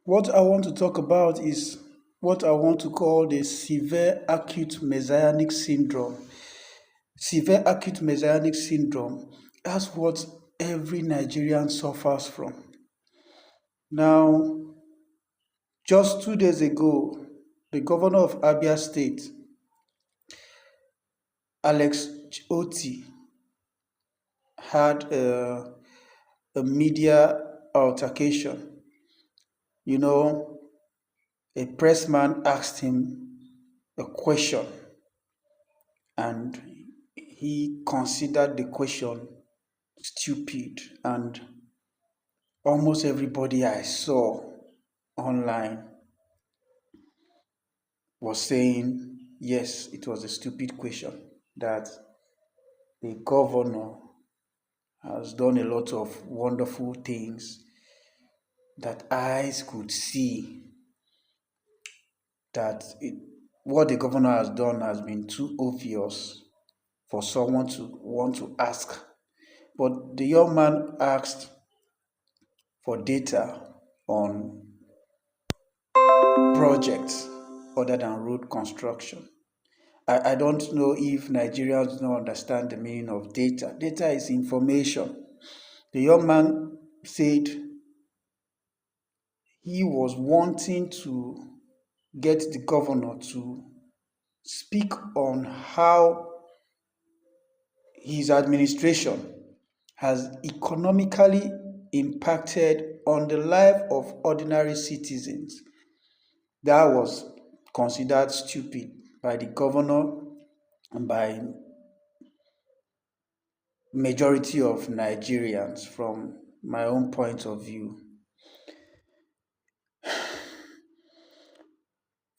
What I want to talk about is what I want to call the Severe-Acute-Messianic-Syndrome. Severe-Acute-Messianic-Syndrome, that's what every Nigerian suffers from. Now, just 2 days ago, the governor of Abia State, Otti, had a media altercation. A pressman asked him a question and he considered the question stupid, and almost everybody I saw online was saying yes, it was a stupid question, that the governor has done a lot of wonderful things that eyes could see, that what the governor has done has been too obvious for someone to want to ask. But the young man asked for data on projects other than road construction. I don't know if Nigerians don't understand the meaning of data. Data is information. The young man said he was wanting to get the governor to speak on how his administration has economically impacted on the life of ordinary citizens. That was considered stupid by the governor and by majority of Nigerians from my own point of view.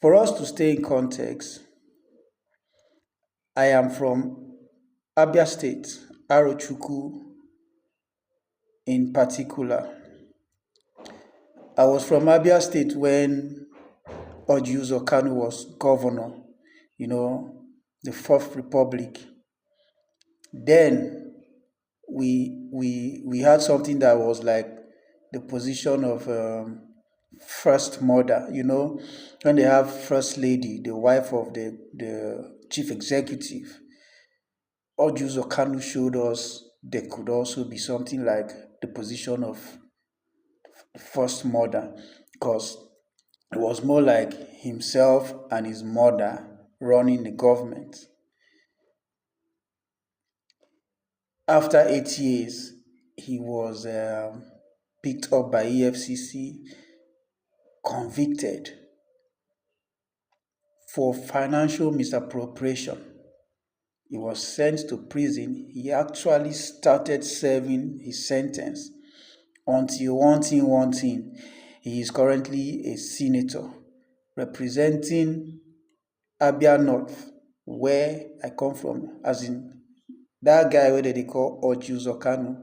For us to stay in context, I am from Abia State, Arochukwu in particular. I was from Abia State when Oji Kanu was governor, the Fourth Republic. Then we had something that was like the position of first mother, when they have first lady, the wife of the chief executive. Oji Kanu showed us there could also be something like the position of first mother, because it was more like himself and his mother running the government. After 8 years, he was picked up by EFCC, convicted for financial misappropriation. He was sent to prison. He actually started serving his sentence until one thing, he is currently a senator representing Abia North, where I come from, as in that guy where they call Oji Kanu,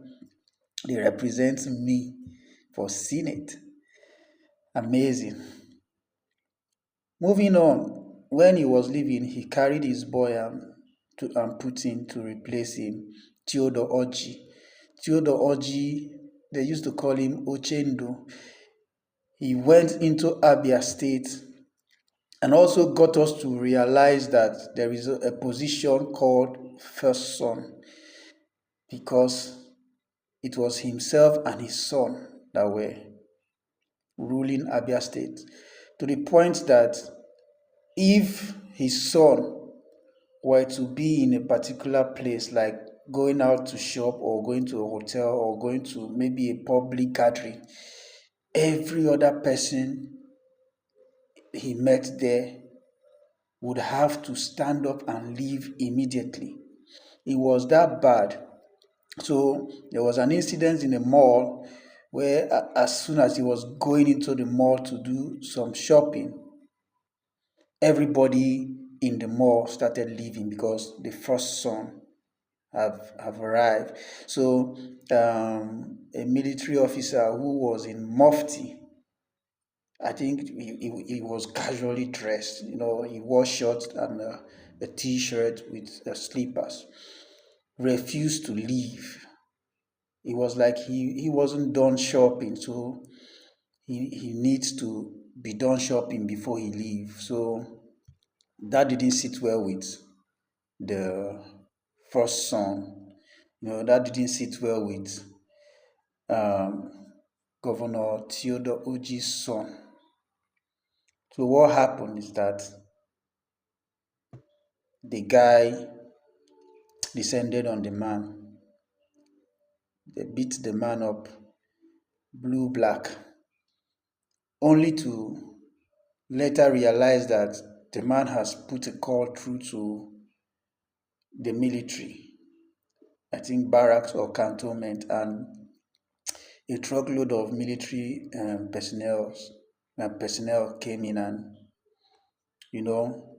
they represent me for Senate. Amazing. Moving on, when he was leaving, he carried his boy and put in to replace him, Theodore Oji. Theodore Oji, they used to call him Ochendo. He went into Abia State and also got us to realize that there is a position called first son, because it was himself and his son that were ruling Abia State, to the point that if his son were to be in a particular place, like going out to shop or going to a hotel or going to maybe a public gathering, every other person he met there would have to stand up and leave immediately. It was that bad. So there was an incident in a mall where as soon as he was going into the mall to do some shopping, everybody in the mall started leaving because the first son have arrived. So a military officer who was in mufti, I think he was casually dressed, he wore shorts and a t-shirt with slippers, refused to leave. It was like he wasn't done shopping, so he needs to be done shopping before he leave. So that didn't sit well with the first son. That didn't sit well with um, Governor Theodore Oji's son. So what happened is that the guy descended on the man. They beat the man up, blue black, only to later realize that the man has put a call through to the military, I think barracks or cantonment, and a truckload of military personnel came in and, you know,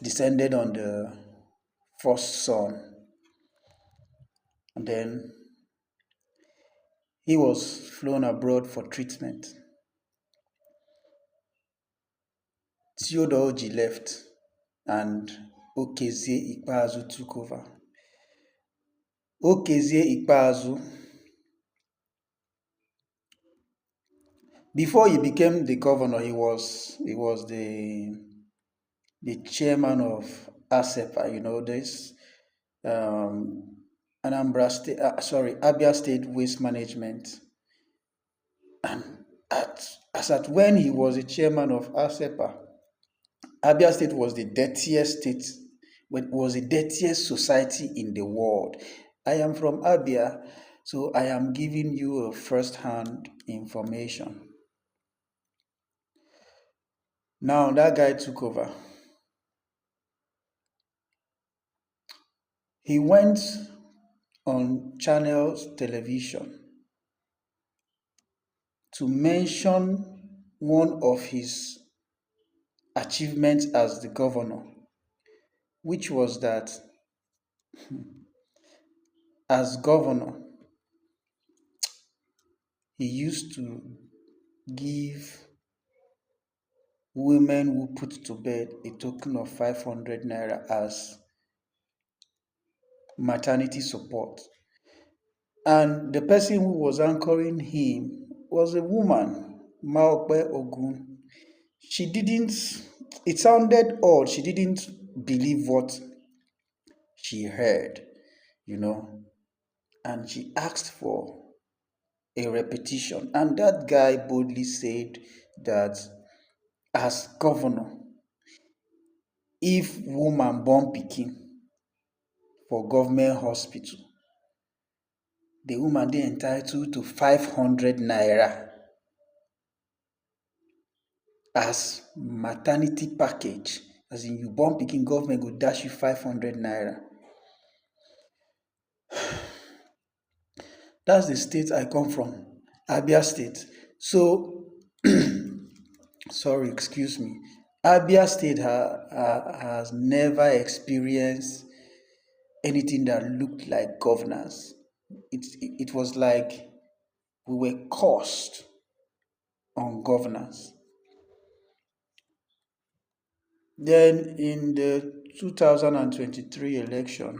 descended on the first son. And then he was flown abroad for treatment. Theodore left and Okezie Ikpeazu took over. Okezie Ikpeazu, before he became the governor, he was the chairman of ASEPA, this Abia State Waste Management. And as at when he was the chairman of ASEPA, Abia State was the dirtiest state, was the dirtiest society in the world. I am from Abia, so I am giving you a first-hand information. Now that guy took over. He went on channels television to mention one of his achievements as the governor, which was that as governor, he used to give women who put to bed a token of 500 naira as maternity support. And the person who was anchoring him was a woman, Maokpe Ogun. It sounded odd. She didn't believe what she heard, and she asked for a repetition. And that guy boldly said that as governor, if woman born pikin for government hospital, the woman dey entitled to 500 naira as maternity package. As in, you born pikin, government go dash you 500 naira. That's the state I come from, Abia State. So, sorry, excuse me. Abia State has never experienced anything that looked like governance. It was like we were cursed on governance. Then in the 2023 election,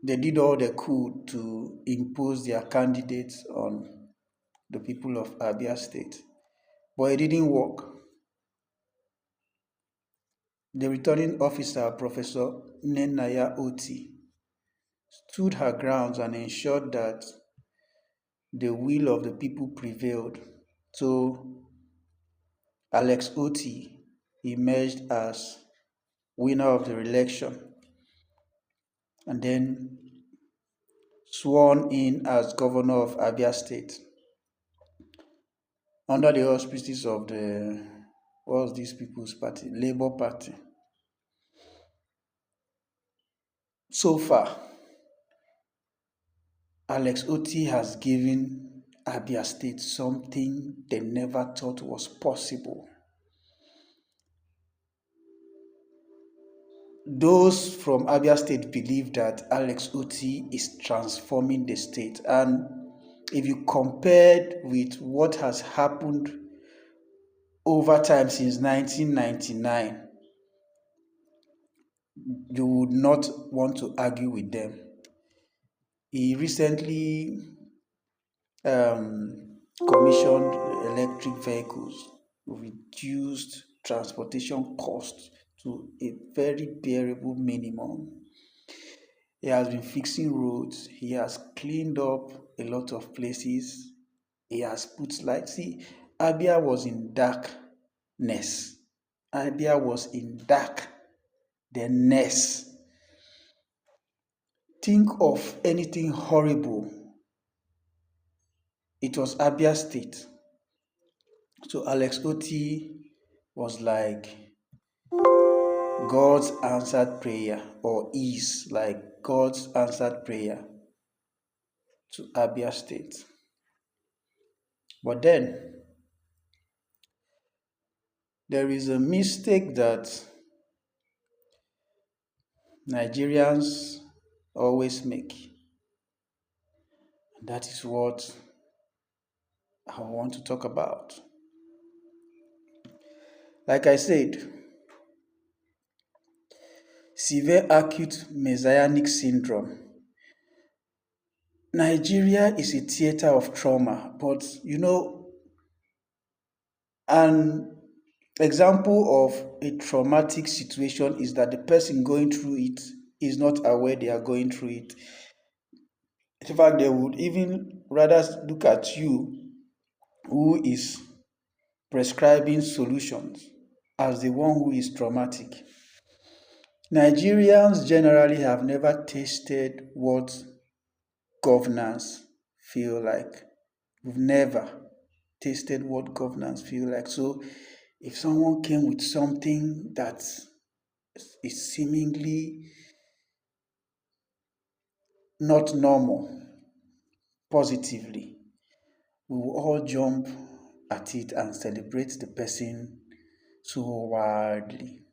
they did all they could to impose their candidates on the people of Abia State, but it didn't work. The returning officer, Professor Nenaya Otti, stood her grounds and ensured that the will of the people prevailed. So Alex Otti emerged as winner of the election and then sworn in as governor of Abia State under the auspices of what's this people's party? Labour Party. So far, Alex Otti has given Abia State something they never thought was possible. Those from Abia State believe that Alex Otti is transforming the state. And if you compared with what has happened over time since 1999, you would not want to argue with them. He recently commissioned electric vehicles, reduced transportation costs to a very bearable minimum. He has been fixing roads. He has cleaned up a lot of places. He has put light. See, Abia was in darkness. Abia was in darkness. Think of anything horrible. It was Abia State. So Alex Otti was like God's answered prayer, or is like God's answered prayer to Abia State. But then there is a mistake that Nigerians always make. And that is what I want to talk about. Like I said, Severe-Acute-Messianic-Syndrome. Nigeria is a theater of trauma, but an example of a traumatic situation is that the person going through it is not aware they are going through it. In fact, they would even rather look at you who is prescribing solutions as the one who is traumatic. Nigerians generally have never tasted what governance feel like. We've never tasted what governance feel like. So if someone came with something that is seemingly not normal positively, we will all jump at it and celebrate the person so wildly.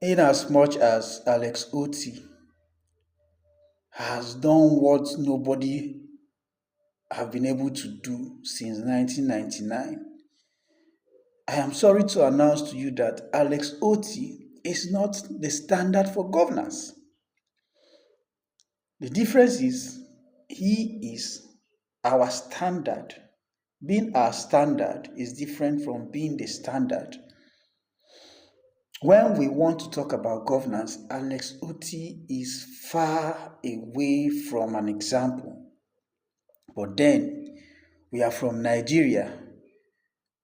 In as much as Alex Otti has done what nobody have been able to do since 1999, I am sorry to announce to you that Alex Otti is not the standard for governance. The difference is he is our standard. Being our standard is different from being the standard. When we want to talk about governance, Alex Otti is far away from an example. But then we are from Nigeria,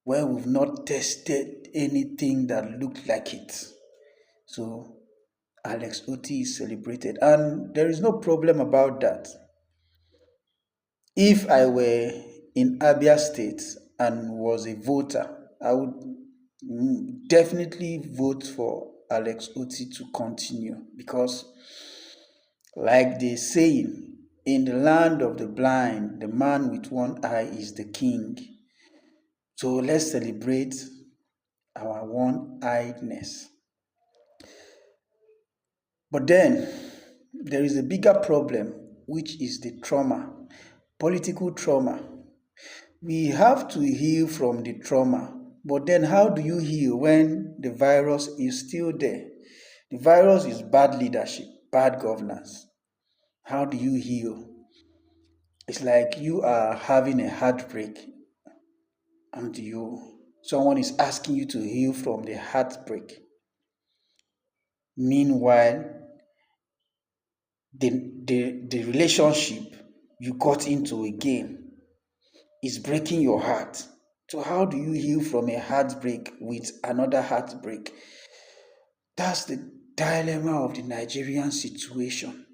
where we've not tested anything that looked like it. So Alex Otti is celebrated, and there is no problem about that. If I were in Abia State and was a voter, I would definitely vote for Alex Otti to continue, because like they saying, in the land of the blind, the man with one eye is the king. So let's celebrate our one-eyedness. But then there is a bigger problem, which is the trauma, political trauma. We have to heal from the trauma. But then how do you heal when the virus is still there? The virus is bad leadership, bad governance. How do you heal? It's like you are having a heartbreak and someone is asking you to heal from the heartbreak. Meanwhile, the relationship you got into again is breaking your heart. So how do you heal from a heartbreak with another heartbreak? That's the dilemma of the Nigerian situation.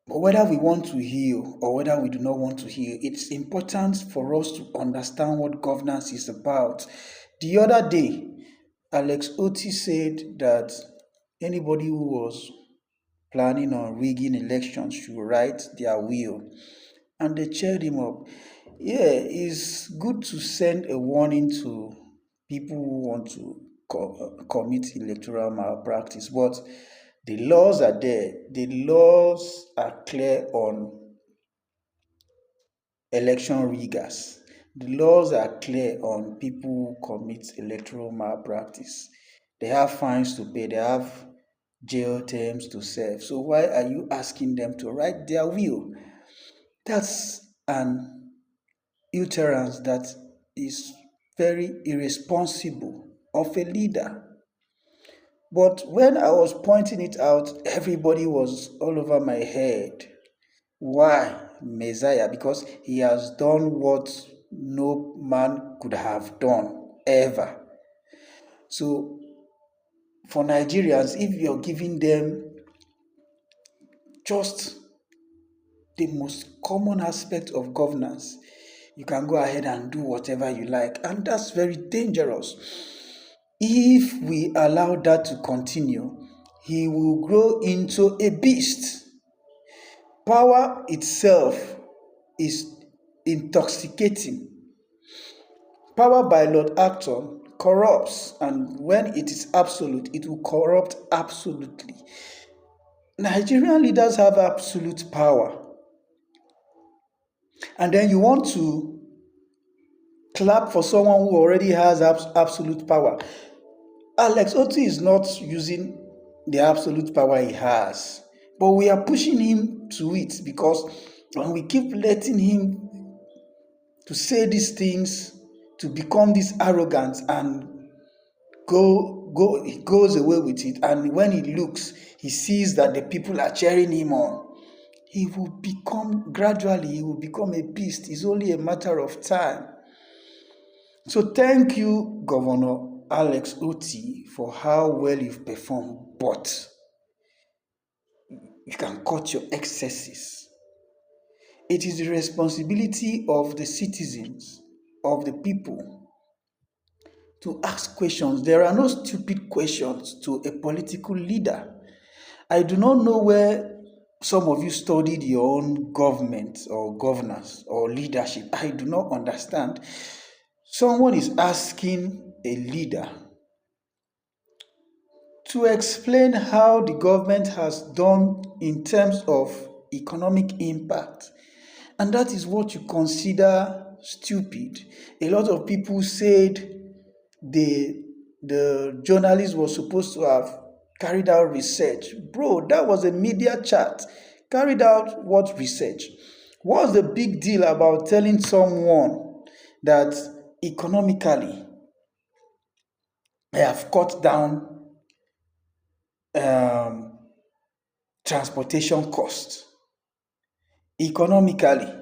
But whether we want to heal or whether we do not want to heal, it's important for us to understand what governance is about. The other day, Alex Otti said that anybody who was planning on rigging elections should write their will. And they cheered him up. Yeah, it's good to send a warning to people who want to commit electoral malpractice, but the laws are there. The laws are clear on election riggers. The laws are clear on people who commit electoral malpractice. They have fines to pay. They have jail terms to serve. So why are you asking them to write their will? That's an utterance that is very irresponsible of a leader. But when I was pointing it out, everybody was all over my head. Why Messiah? Because he has done what no man could have done ever. So for Nigerians, if you're giving them just the most common aspect of governance, you can go ahead and do whatever you like, and that's very dangerous. If we allow that to continue, he will grow into a beast. Power itself is intoxicating. Power by Lord Acton corrupts, and when it is absolute, it will corrupt absolutely. Nigerian leaders have absolute power, and then you want to clap for someone who already has absolute power. Alex Otti is not using the absolute power he has, but we are pushing him to it because when we keep letting him to say these things, to become this arrogant and he goes away with it, and when he looks, he sees that the people are cheering him on. He will become a beast. It's only a matter of time. So thank you, Governor Alex Otti, for how well you've performed, but you can cut your excesses. It is the responsibility of the citizens, of the people, to ask questions. There are no stupid questions to a political leader. I do not know where some of you studied your own government or governance or leadership. I do not understand. Someone is asking a leader to explain how the government has done in terms of economic impact. And that is what you consider stupid. A lot of people said the journalist was supposed to have carried out research. Bro, that was a media chat. Carried out what research? What's the big deal about telling someone that economically I have cut down transportation costs? Economically,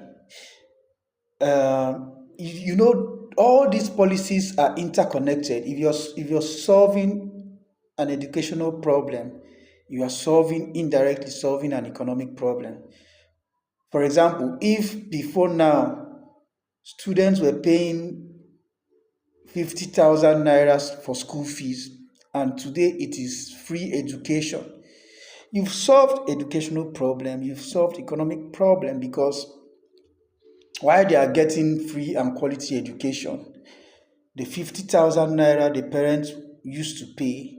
all these policies are interconnected. If you're solving an educational problem, you are indirectly solving an economic problem. For example, if before now students were paying 50,000 naira for school fees, and today it is free education, you've solved educational problem, you've solved economic problem, because while they are getting free and quality education, the 50,000 naira the parents used to pay,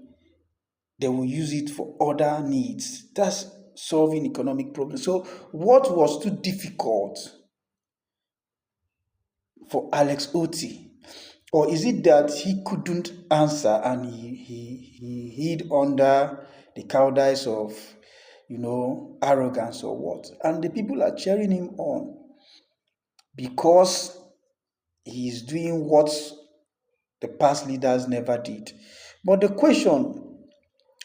they will use it for other needs. That's solving economic problems. So what was too difficult for Alex Otti? Or is it that he couldn't answer and he hid under the cowardice of, arrogance or what? And the people are cheering him on because he is doing what the past leaders never did. But the question,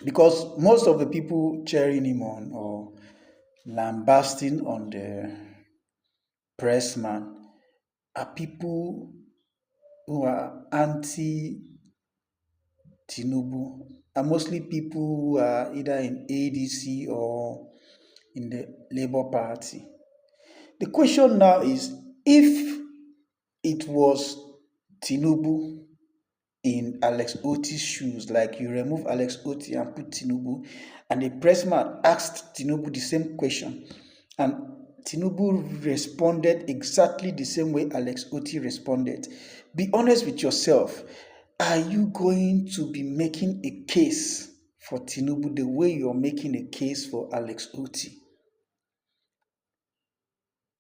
because most of the people cheering him on or lambasting on the pressman are people who are anti Tinubu, are mostly people who are either in ADC or in the Labour Party. The question now is, if it was Tinubu in Alex Otti's shoes, like you remove Alex Otti and put Tinubu, and the pressman asked Tinubu the same question, and Tinubu responded exactly the same way Alex Otti responded. Be honest with yourself. Are you going to be making a case for Tinubu the way you're making a case for Alex Otti?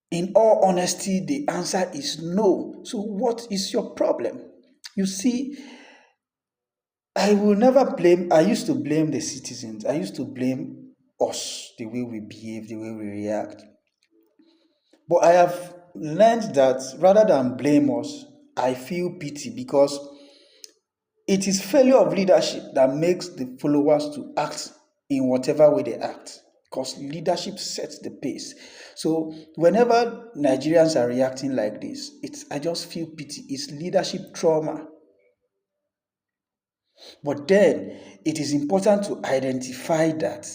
In all honesty, the answer is no. So what is your problem? You see, I will never blame, I used to blame the citizens. I used to blame us, the way we behave, the way we react. But I have learned that rather than blame us, I feel pity because it is failure of leadership that makes the followers to act in whatever way they act. Because leadership sets the pace. So whenever Nigerians are reacting like this, I just feel pity. It's leadership trauma. But then it is important to identify that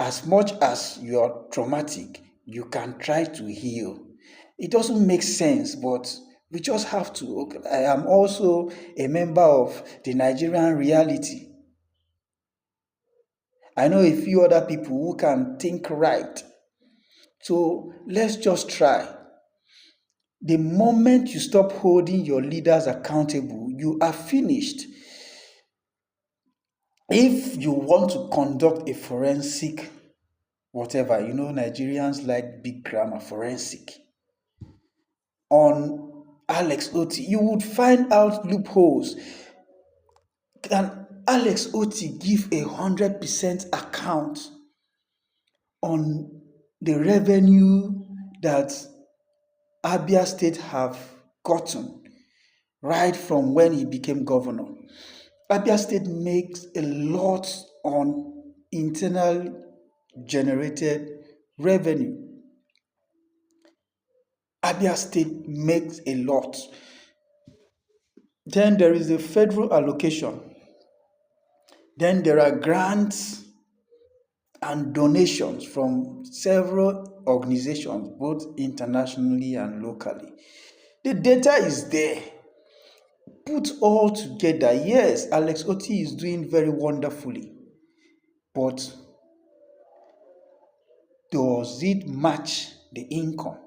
as much as you are traumatic, you can try to heal. It doesn't make sense, but we just have to. Okay, I am also a member of the Nigerian reality. I know a few other people who can think right. So let's just try. The moment you stop holding your leaders accountable, you are finished. If you want to conduct a forensic whatever, Nigerians like big grammar, forensic, on Alex Otti, you would find out loopholes. Can Alex Otti give 100% account on the revenue that Abia State have gotten right from when he became governor? Abia State makes a lot on internal generated revenue. Abia State makes a lot. Then there is the federal allocation. Then there are grants and donations from several organizations, both internationally and locally. The data is there. Put all together, yes, Alex Otti is doing very wonderfully, but does it match the income?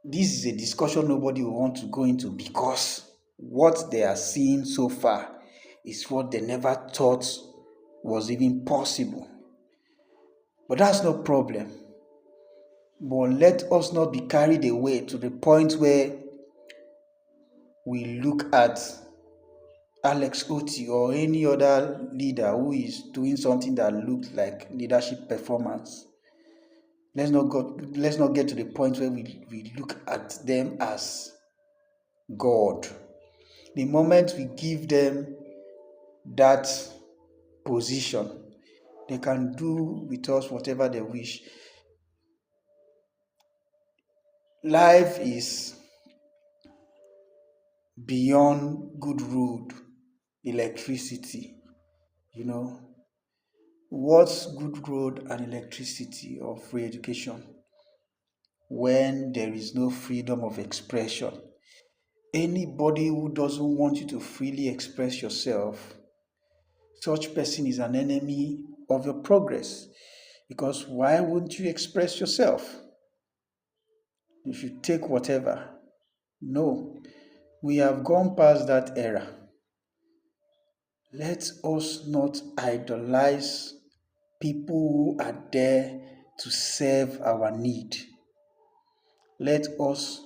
This is a discussion nobody will want to go into because what they are seeing so far is what they never thought was even possible. But that's no problem. But let us not be carried away to the point where we look at Alex Otti or any other leader who is doing something that looks like leadership performance. Let's not get to the point where we look at them as God. The moment we give them that position, they can do with us whatever they wish. Life is beyond good road, electricity. What's good road and electricity or free education when there is no freedom of expression? Anybody who doesn't want you to freely express yourself, such person is an enemy of your progress. Because why wouldn't you express yourself? You should take whatever. No, we have gone past that era. Let us not idolize people who are there to serve our need. Let us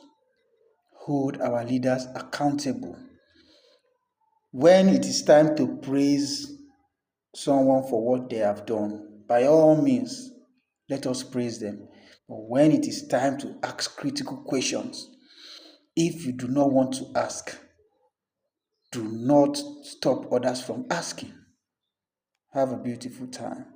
hold our leaders accountable. When it is time to praise someone for what they have done, by all means, let us praise them. But when it is time to ask critical questions, if you do not want to ask, do not stop others from asking. Have a beautiful time.